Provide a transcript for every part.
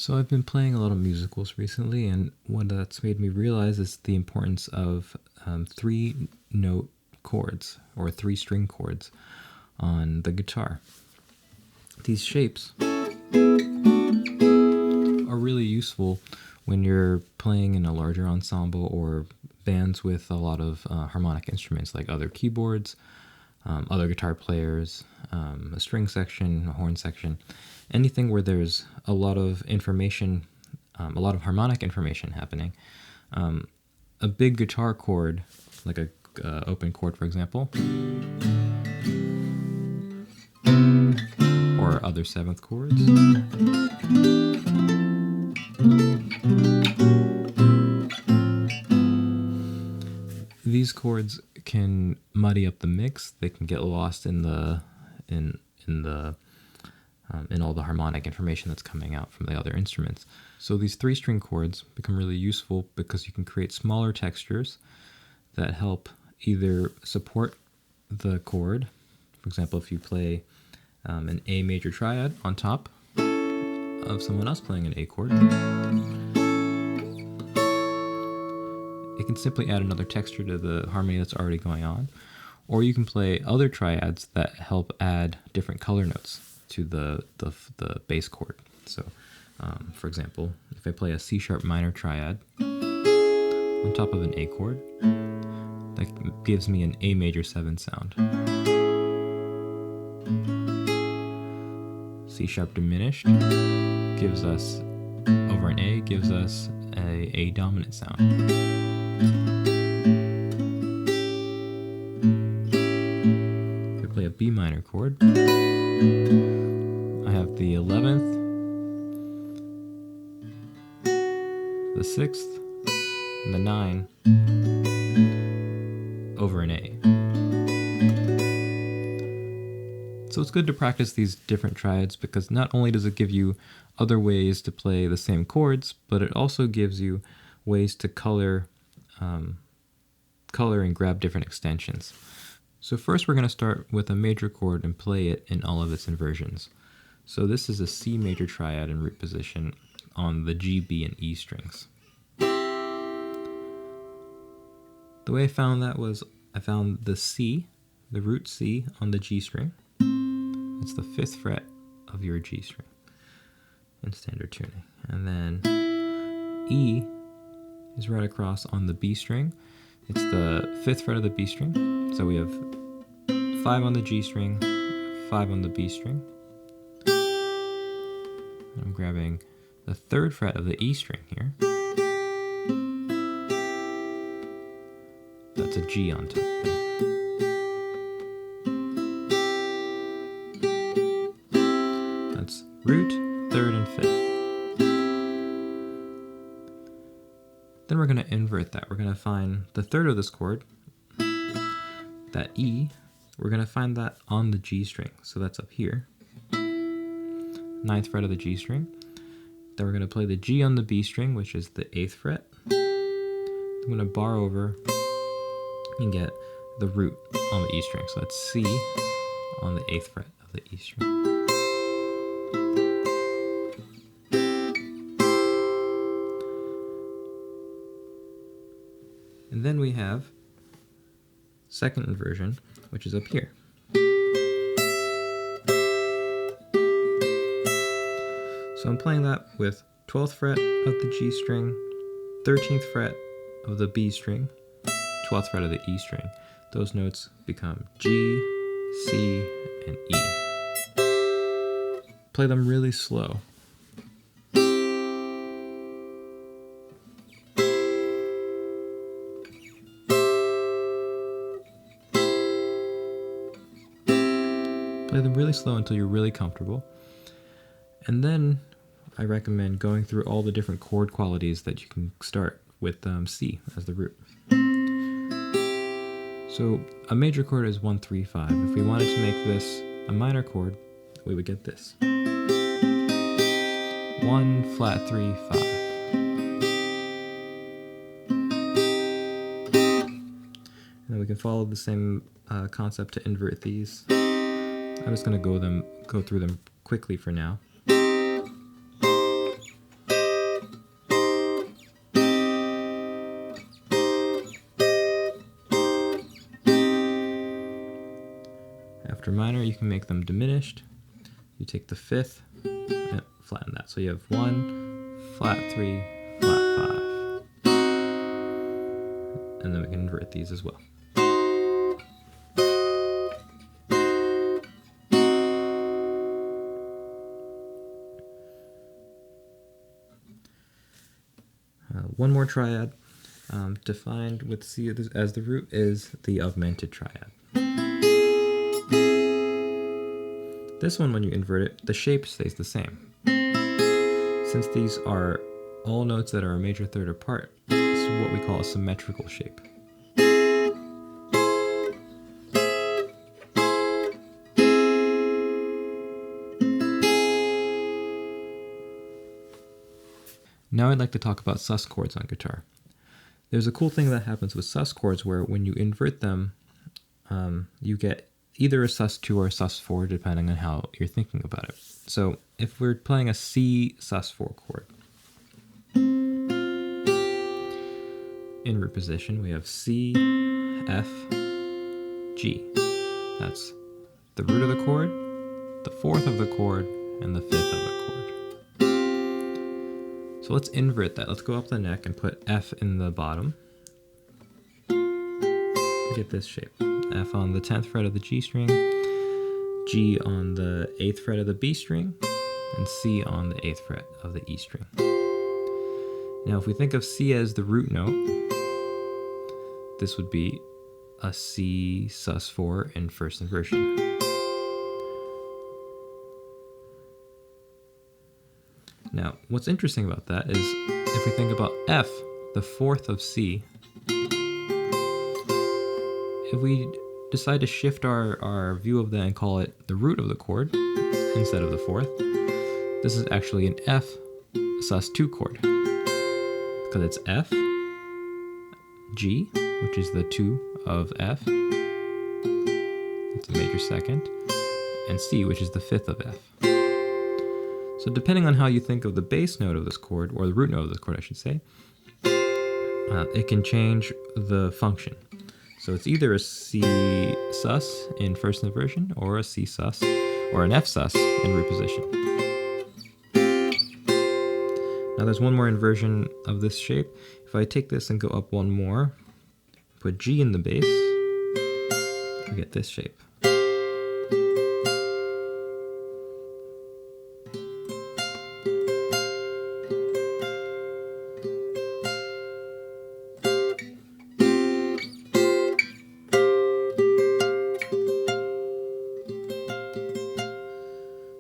So I've been playing a lot of musicals recently, and what that's made me realize is the importance of three-note chords, or three-string chords, on the guitar. These shapes are really useful when you're playing in a larger ensemble or bands with a lot of harmonic instruments like other keyboards, other guitar players, a string section, a horn section, anything where there's a lot of information, a lot of harmonic information happening. A big guitar chord, like a open chord, for example, or other seventh chords. These chords can muddy up the mix. They can get lost in all the harmonic information that's coming out from the other instruments. So these three-string chords become really useful because you can create smaller textures that help either support the chord. For example, if you play an A major triad on top of someone else playing an A chord, it can simply add another texture to the harmony that's already going on. Or you can play other triads that help add different color notes to the bass chord. So, for example, if I play a C sharp minor triad on top of an A chord, that gives me an A major 7 sound. C sharp diminished gives us, over an A, gives us a dominant sound. If I play a B minor chord, I have the 11th, the 6th, and the 9 over an A. So it's good to practice these different triads because not only does it give you other ways to play the same chords, but it also gives you ways to color and grab different extensions. So first we're going to start with a major chord and play it in all of its inversions. So this is a C major triad in root position on the G, B, and E strings. The way I found that was I found the C, the root C on the G string. It's the 5th fret of your G string in standard tuning. And then E is right across on the B string. It's the 5th fret of the B string. So we have 5 on the G string, 5 on the B string. I'm grabbing the 3rd fret of the E string here. That's a G on top there. That's root, 3rd, and 5th. Then we're going to invert that. We're going to find the 3rd of this chord, that E, we're going to find that on the G string. So that's up here. 9th fret of the G string. Then we're going to play the G on the B string, which is the 8th fret. I'm going to bar over and get the root on the E string. So that's C on the 8th fret of the E string. And then we have second inversion, which is up here. So I'm playing that with 12th fret of the G string, 13th fret of the B string, 12th fret of the E string. Those notes become G, C, and E. Play them really slow. Play them really slow until you're really comfortable. And then I recommend going through all the different chord qualities that you can start with C as the root. So a major chord is 1, 3, 5. If we wanted to make this a minor chord, we would get this. 1, flat 3, 5. And then we can follow the same concept to invert these. I'm just going to go through them quickly for now. After minor, you can make them diminished. You take the fifth and flatten that. So you have 1, flat 3, flat 5. And then we can invert these as well. One more triad, defined with C as the root, is the augmented triad. This one, when you invert it, the shape stays the same. Since these are all notes that are a major third apart, this is what we call a symmetrical shape. Now I'd like to talk about sus chords on guitar. There's a cool thing that happens with sus chords where when you invert them, you get either a sus2 or a sus4 depending on how you're thinking about it. So if we're playing a C sus4 chord, in root position we have C, F, G. That's the root of the chord, the fourth of the chord, and the fifth of the chord. So let's invert that. Let's go up the neck and put F in the bottom. Get this shape. F on the 10th fret of the G string, G on the 8th fret of the B string, and C on the 8th fret of the E string. Now if we think of C as the root note, this would be a C sus4 in first inversion. Now, what's interesting about that is if we think about F, the fourth of C, if we decide to shift our view of that and call it the root of the chord instead of the fourth, this is actually an F sus2 chord because it's F, G, which is the 2 of F, it's a major second, and C, which is the fifth of F. So depending on how you think of the bass note of this chord, or the root note of this chord I should say, it can change the function. So it's either a C sus in first inversion, or a C sus, or an F sus in root position. Now there's one more inversion of this shape. If I take this and go up one more, put G in the bass, I get this shape.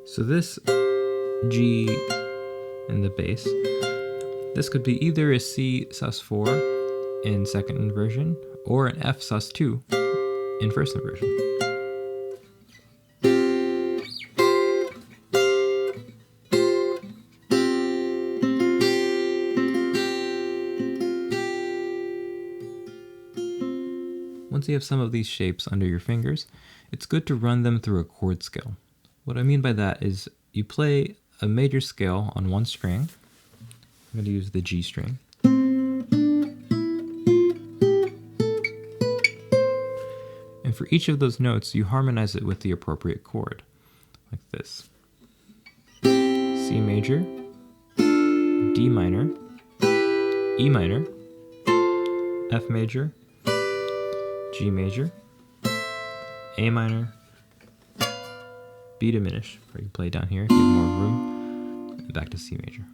So this G in the bass, this could be either a C sus4 in second inversion or an F sus2 in first inversion. Once you have some of these shapes under your fingers, it's good to run them through a chord scale. What I mean by that is you play a major scale on one string. I'm going to use the G string. And for each of those notes, you harmonize it with the appropriate chord, like this. C major, D minor, E minor, F major, G major, A minor, B diminished, or you play down here if you have more room, and back to C major.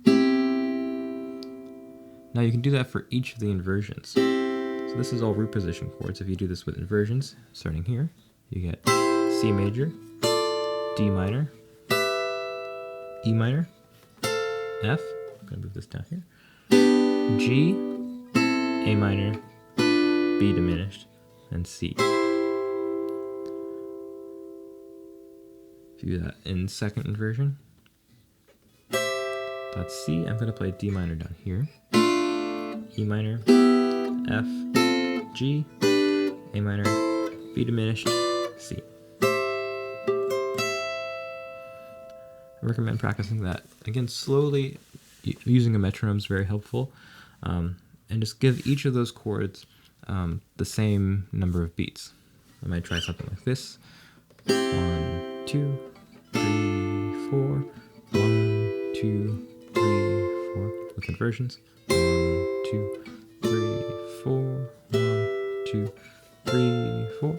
Now you can do that for each of the inversions. So this is all root position chords. If you do this with inversions, starting here, you get C major, D minor, E minor, F, I'm going to move this down here, G, A minor, B diminished, and C. If you do that in second inversion, that's C. I'm going to play D minor down here, E minor, F, G, A minor, B diminished, C. I recommend practicing that. Again, slowly, using a metronome is very helpful, and just give each of those chords the same number of beats. I might try something like this. 1, 2, 3, 4. 1, 2, 3, 4. With inversions. 1, 2, 3, 4. 1, 2, 3, 4.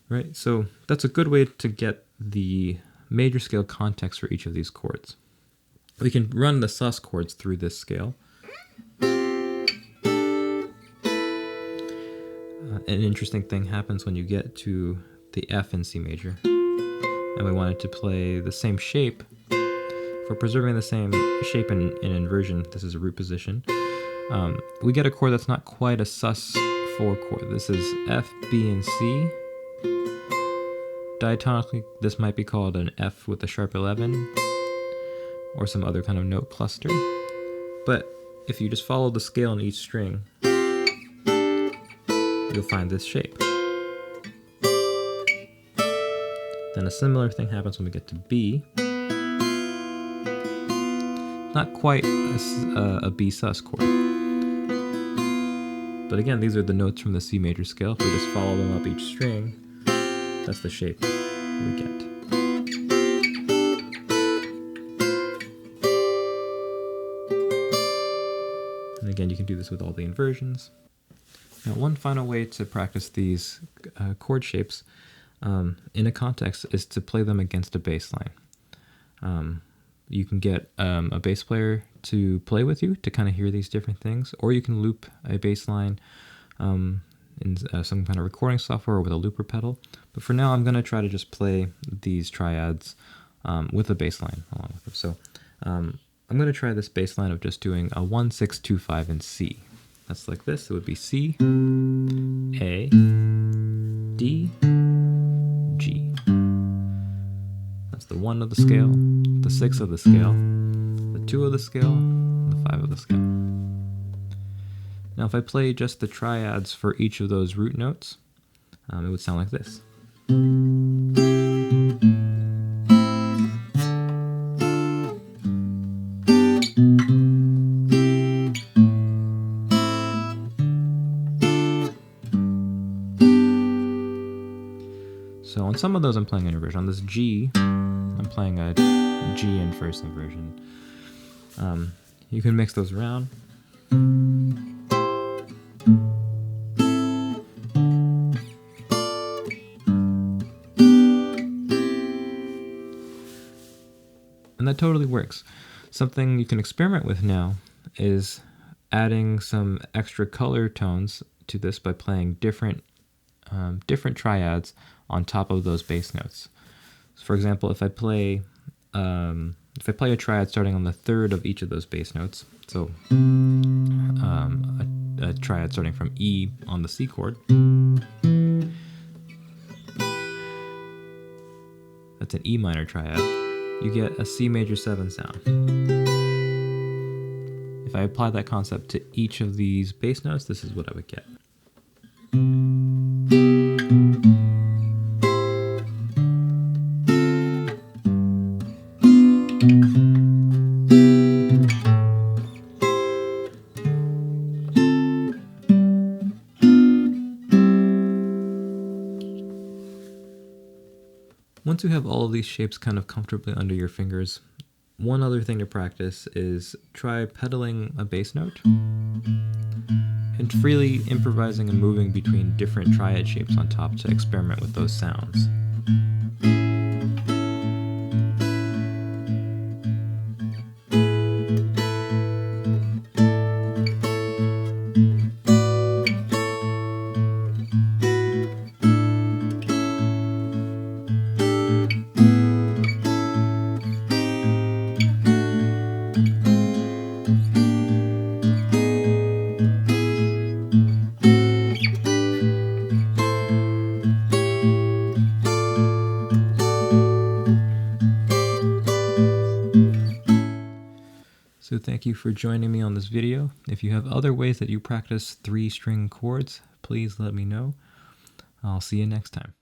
Right, so that's a good way to get the major scale context for each of these chords. We can run the sus chords through this scale. An interesting thing happens when you get to the F in C major, and we wanted to play the same shape. If we're preserving the same shape in inversion, this is a root position, we get a chord that's not quite a sus4 chord. This is F, B, and C. Diatonically, this might be called an F with a sharp 11, or some other kind of note cluster. But if you just follow the scale in each string, you'll find this shape. Then a similar thing happens when we get to B. Not quite a B sus chord. But again, these are the notes from the C major scale. If we just follow them up each string, that's the shape we get. And again, you can do this with all the inversions. Now, one final way to practice these chord shapes in a context is to play them against a bass line. You can get a bass player to play with you to kind of hear these different things, or you can loop a bass line in some kind of recording software or with a looper pedal. But for now, I'm going to try to just play these triads with a bass line along with them. So I'm going to try this bass line of just doing a 1, 6, 2, 5 in C. That's like this. It would be C, A, D, G. That's the 1 of the scale, the 6 of the scale, the 2 of the scale, and the 5 of the scale. Now if I play just the triads for each of those root notes, it would sound like this. So on some of those I'm playing an inversion. On this G, I'm playing a G in first inversion. You can mix those around. And that totally works. Something you can experiment with now is adding some extra color tones to this by playing different triads on top of those bass notes. So for example, if I play a triad starting on the 3rd of each of those bass notes, so a triad starting from E on the C chord, that's an E minor triad, you get a C major 7 sound. If I apply that concept to each of these bass notes, this is what I would get. Once you have all of these shapes kind of comfortably under your fingers, one other thing to practice is try pedaling a bass note and freely improvising and moving between different triad shapes on top to experiment with those sounds. So thank you for joining me on this video. If you have other ways that you practice 3-string chords, please let me know. I'll see you next time.